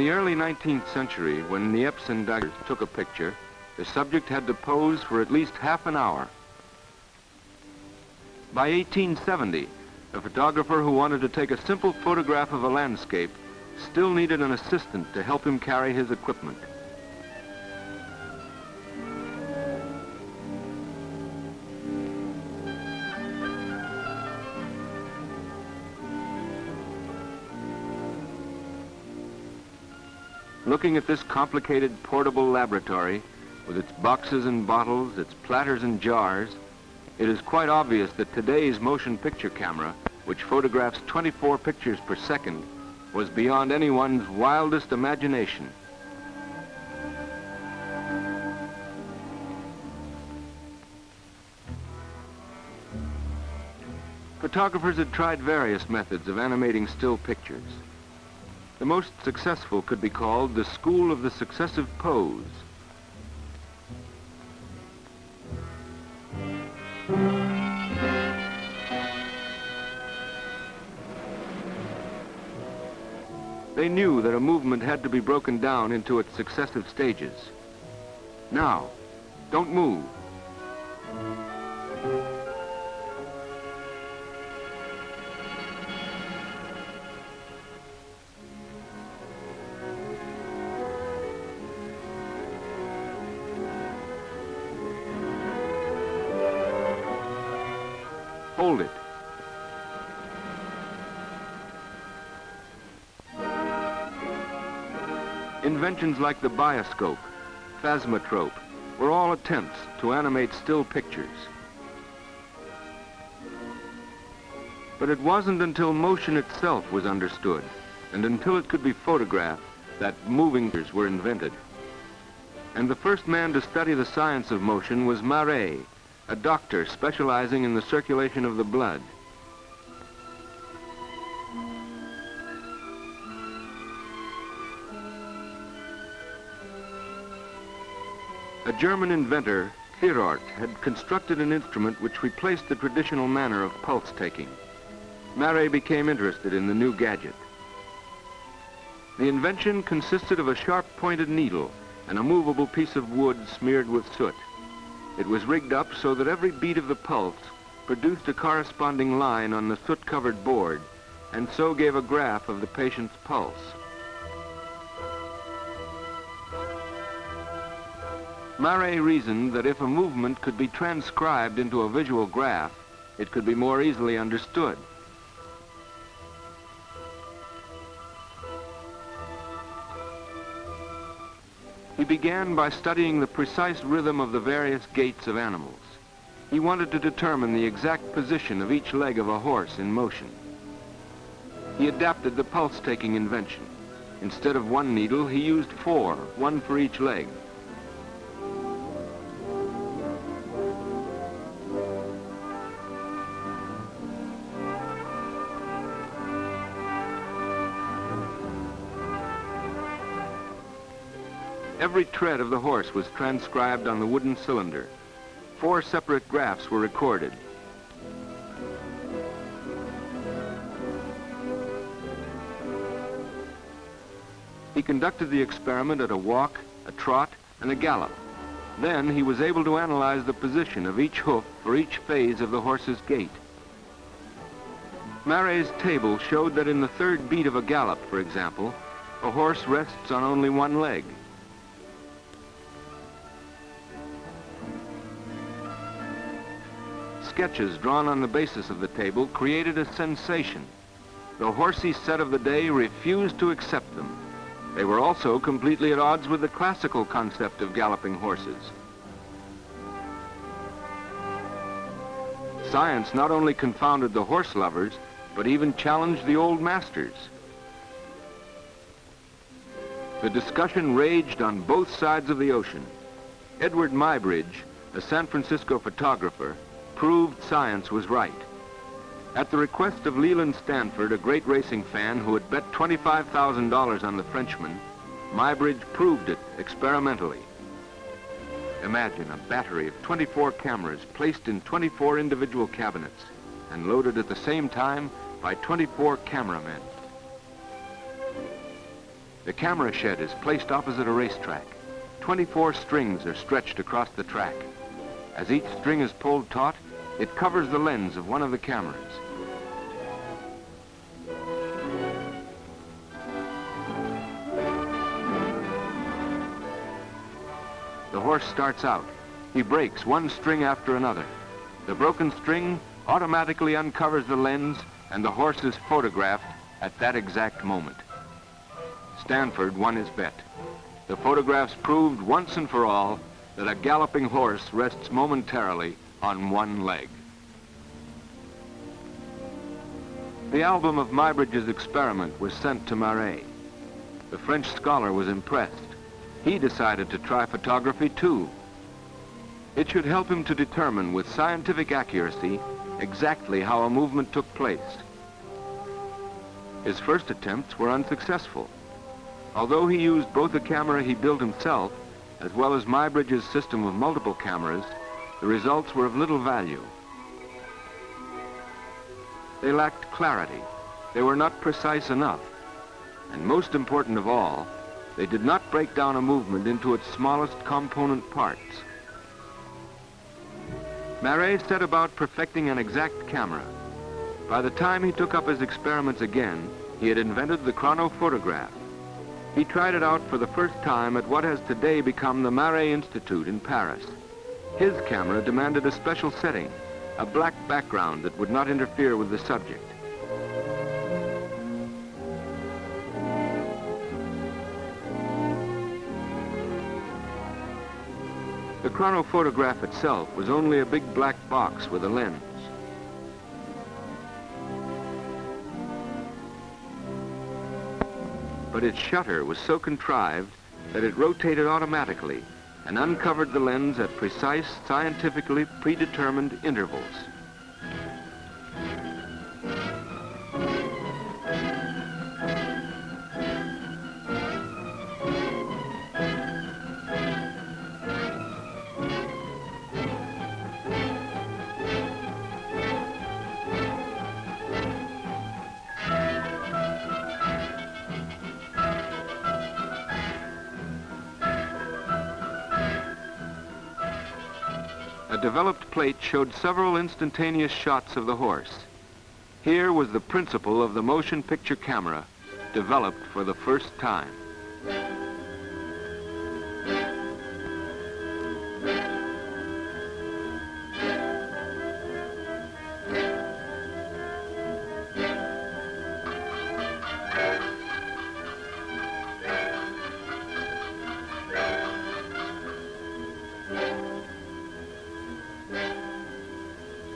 the early 19th century, when Niepce and Daguerre took a picture, the subject had to pose for at least half an hour. By 1870, a photographer who wanted to take a simple photograph of a landscape still needed an assistant to help him carry his equipment. Looking at this complicated portable laboratory, with its boxes and bottles, its platters and jars, it is quite obvious that today's motion picture camera, which photographs 24 pictures per second, was beyond anyone's wildest imagination. Photographers had tried various methods of animating still pictures. The most successful could be called the school of the successive pose. They knew that a movement had to be broken down into its successive stages. Now, don't move. Hold it. Inventions like the bioscope, phasmatrope, were all attempts to animate still pictures. But it wasn't until motion itself was understood, and until it could be photographed, that moving pictures were invented. And the first man to study the science of motion was Marey, a doctor specializing in the circulation of the blood. A German inventor, Vierordt, had constructed an instrument which replaced the traditional manner of pulse taking. Marey became interested in the new gadget. The invention consisted of a sharp-pointed needle and a movable piece of wood smeared with soot. It was rigged up so that every beat of the pulse produced a corresponding line on the soot-covered board, and so gave a graph of the patient's pulse. Marey reasoned that if a movement could be transcribed into a visual graph, it could be more easily understood. He began by studying the precise rhythm of the various gaits of animals. He wanted to determine the exact position of each leg of a horse in motion. He adapted the pulse-taking invention. Instead of one needle, he used 4, one for each leg. Every tread of the horse was transcribed on the wooden cylinder. 4 separate graphs were recorded. He conducted the experiment at a walk, a trot, and a gallop. Then he was able to analyze the position of each hoof for each phase of the horse's gait. Marey's table showed that in the 3rd beat of a gallop, for example, a horse rests on only one leg. Sketches drawn on the basis of the table created a sensation. The horsey set of the day refused to accept them. They were also completely at odds with the classical concept of galloping horses. Science not only confounded the horse lovers, but even challenged the old masters. The discussion raged on both sides of the ocean. Eadweard Muybridge, a San Francisco photographer, proved science was right. At the request of Leland Stanford, a great racing fan who had bet $25,000 on the Frenchman, Muybridge proved it experimentally. Imagine a battery of 24 cameras placed in 24 individual cabinets and loaded at the same time by 24 cameramen. The camera shed is placed opposite a racetrack. 24 strings are stretched across the track. As each string is pulled taut, it covers the lens of one of the cameras. The horse starts out. He breaks one string after another. The broken string automatically uncovers the lens, and the horse is photographed at that exact moment. Stanford won his bet. The photographs proved once and for all that a galloping horse rests momentarily on one leg. The album of Muybridge's experiment was sent to Marey. The French scholar was impressed. He decided to try photography too. It should help him to determine with scientific accuracy exactly how a movement took place. His first attempts were unsuccessful. Although he used both a camera he built himself, as well as Muybridge's system of multiple cameras, the results were of little value. They lacked clarity. They were not precise enough. And most important of all, they did not break down a movement into its smallest component parts. Marey set about perfecting an exact camera. By the time he took up his experiments again, he had invented the chronophotograph. He tried it out for the first time at what has today become the Marey Institute in Paris. His camera demanded a special setting, a black background that would not interfere with the subject. The chronophotograph itself was only a big black box with a lens. But its shutter was so contrived that it rotated automatically and uncovered the lens at precise, scientifically predetermined intervals. A developed plate showed several instantaneous shots of the horse. Here was the principle of the motion picture camera, developed for the first time.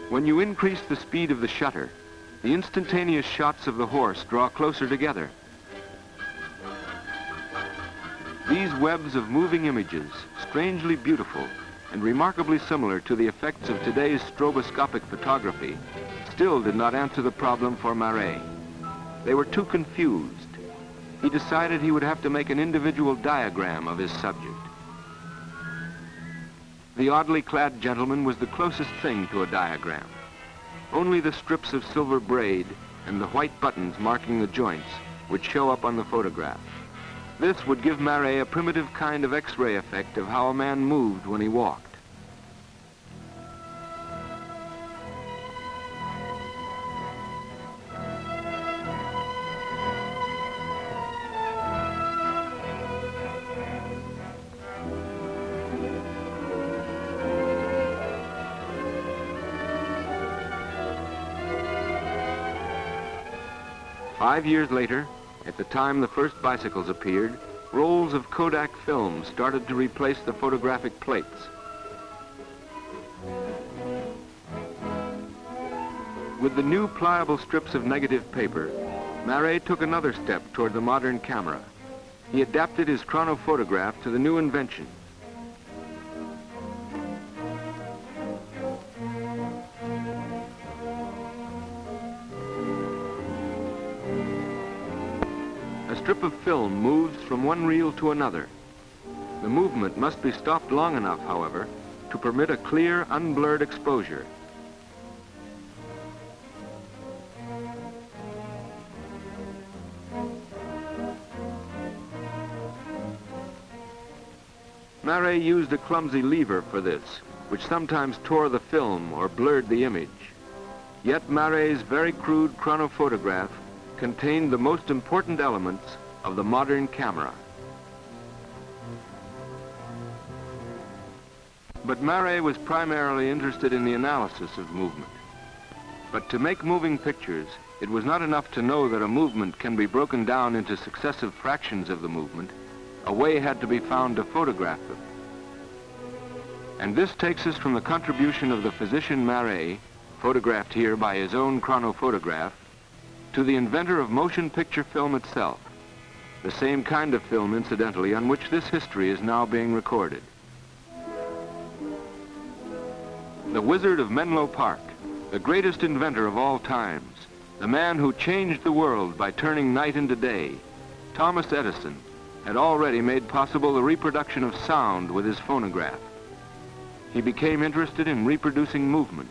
When you increase the speed of the shutter, the instantaneous shots of the horse draw closer together. These webs of moving images, strangely beautiful and remarkably similar to the effects of today's stroboscopic photography, still did not answer the problem for Marey. They were too confused. He decided he would have to make an individual diagram of his subject. The oddly clad gentleman was the closest thing to a diagram. Only the strips of silver braid and the white buttons marking the joints would show up on the photograph. This would give Marey a primitive kind of X-ray effect of how a man moved when he walked. Five years later, at the time the first bicycles appeared, rolls of Kodak film started to replace the photographic plates. With the new pliable strips of negative paper, Marey took another step toward the modern camera. He adapted his chronophotograph to the new invention. A strip of film moves from one reel to another. The movement must be stopped long enough, however, to permit a clear, unblurred exposure. Marey used a clumsy lever for this, which sometimes tore the film or blurred the image. Yet Marey's very crude chronophotograph contained the most important elements of the modern camera. But Marey was primarily interested in the analysis of movement. But to make moving pictures, it was not enough to know that a movement can be broken down into successive fractions of the movement. A way had to be found to photograph them. And this takes us from the contribution of the physician Marey, photographed here by his own chronophotograph, to the inventor of motion picture film itself, the same kind of film, incidentally, on which this history is now being recorded. The Wizard of Menlo Park, the greatest inventor of all times, the man who changed the world by turning night into day, Thomas Edison, had already made possible the reproduction of sound with his phonograph. He became interested in reproducing movement.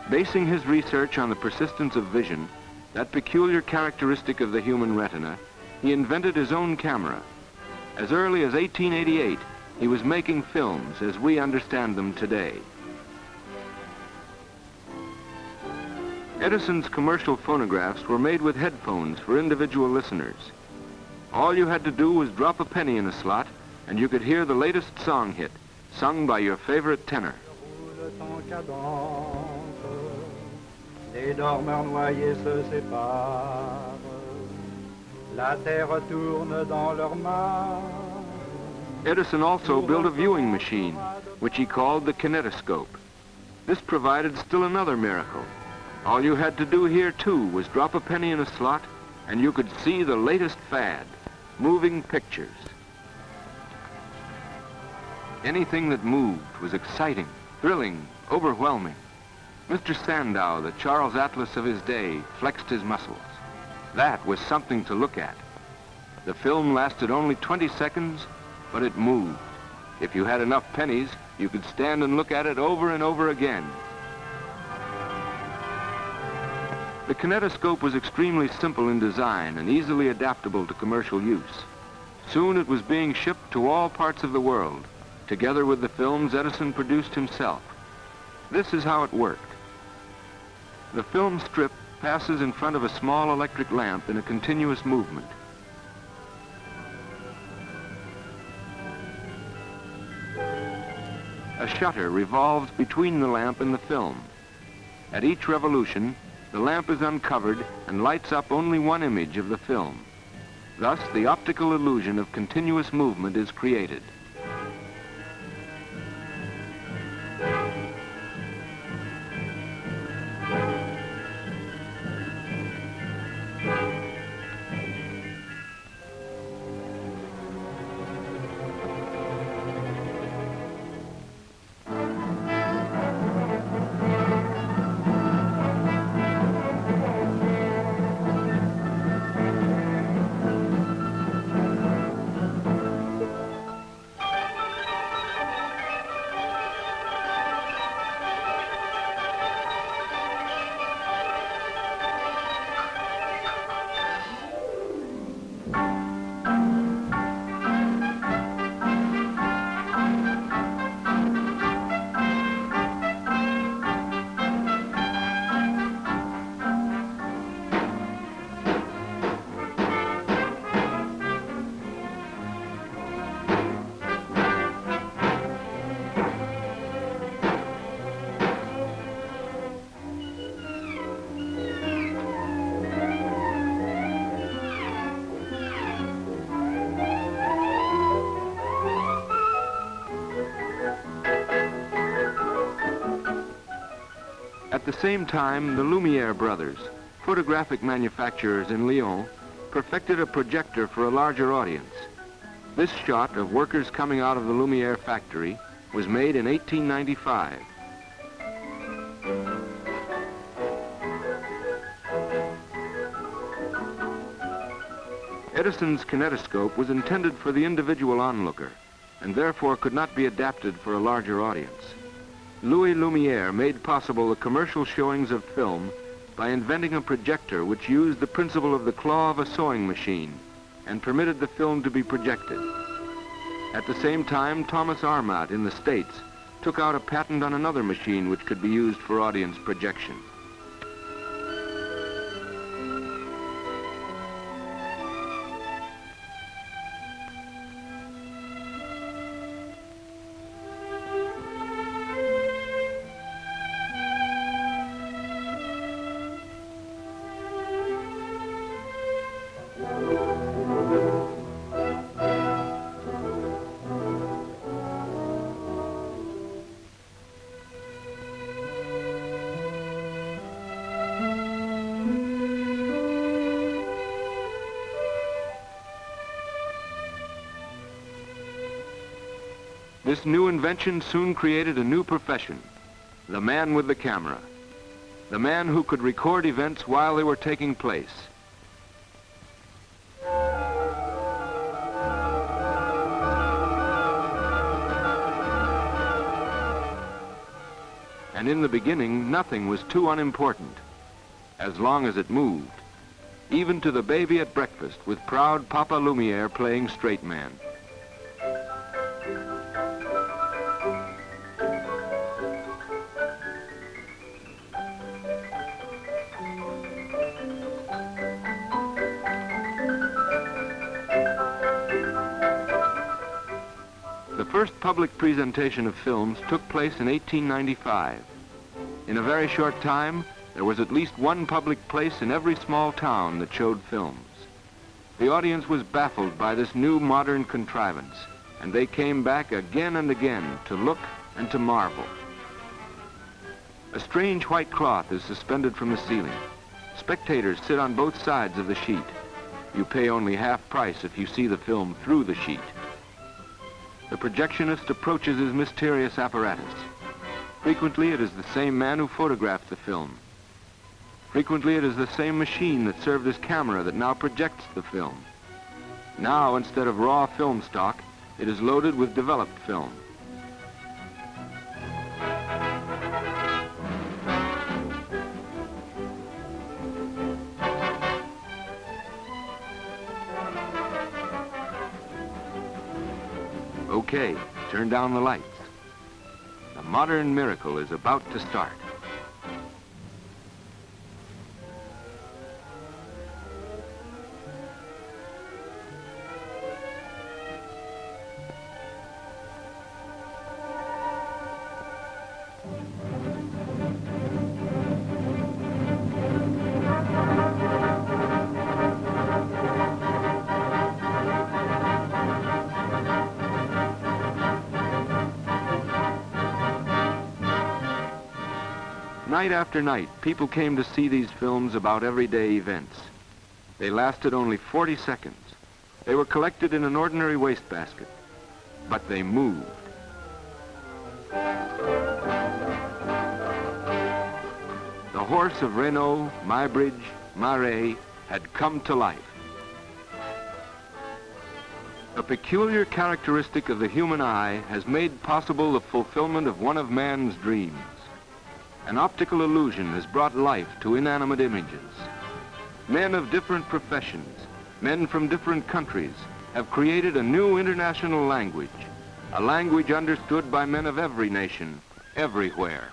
Basing his research on the persistence of vision, that peculiar characteristic of the human retina, he invented his own camera. As early as 1888, he was making films as we understand them today. Edison's commercial phonographs were made with headphones for individual listeners. All you had to do was drop a penny in a slot, and you could hear the latest song hit, sung by your favorite tenor. Les dormeurs noyés se séparent, la terre tourne dans leur mares. Edison also built a viewing machine, which he called the kinetoscope. This provided still another miracle. All you had to do here, too, was drop a penny in a slot, and you could see the latest fad, moving pictures. Anything that moved was exciting, thrilling, overwhelming. Mr. Sandow, the Charles Atlas of his day, flexed his muscles. That was something to look at. The film lasted only 20 seconds, but it moved. If you had enough pennies, you could stand and look at it over and over again. The kinetoscope was extremely simple in design and easily adaptable to commercial use. Soon it was being shipped to all parts of the world, together with the films Edison produced himself. This is how it worked. The film strip passes in front of a small electric lamp in a continuous movement. A shutter revolves between the lamp and the film. At each revolution, the lamp is uncovered and lights up only one image of the film. Thus, the optical illusion of continuous movement is created. At the same time, the Lumiere brothers, photographic manufacturers in Lyon, perfected a projector for a larger audience. This shot of workers coming out of the Lumiere factory was made in 1895. Edison's kinetoscope was intended for the individual onlooker, and therefore could not be adapted for a larger audience. Louis Lumiere made possible the commercial showings of film by inventing a projector which used the principle of the claw of a sewing machine and permitted the film to be projected. At the same time, Thomas Armat in the States took out a patent on another machine which could be used for audience projection. This new invention soon created a new profession, the man with the camera, the man who could record events while they were taking place. And in the beginning, nothing was too unimportant, as long as it moved, even to the baby at breakfast with proud Papa Lumiere playing straight man. The first public presentation of films took place in 1895. In a very short time, there was at least one public place in every small town that showed films. The audience was baffled by this new modern contrivance, and they came back again and again to look and to marvel. A strange white cloth is suspended from the ceiling. Spectators sit on both sides of the sheet. You pay only half price if you see the film through the sheet. The projectionist approaches his mysterious apparatus. Frequently, it is the same man who photographed the film. Frequently, it is the same machine that served as camera that now projects the film. Now, instead of raw film stock, it is loaded with developed film. Okay, turn down the lights. The modern miracle is about to start. Night after night, people came to see these films about everyday events. They lasted only 40 seconds. They were collected in an ordinary wastebasket, but they moved. The horse of Reynaud, Muybridge, Marey had come to life. A peculiar characteristic of the human eye has made possible the fulfillment of one of man's dreams. An optical illusion has brought life to inanimate images. Men of different professions, men from different countries, have created a new international language, a language understood by men of every nation, everywhere.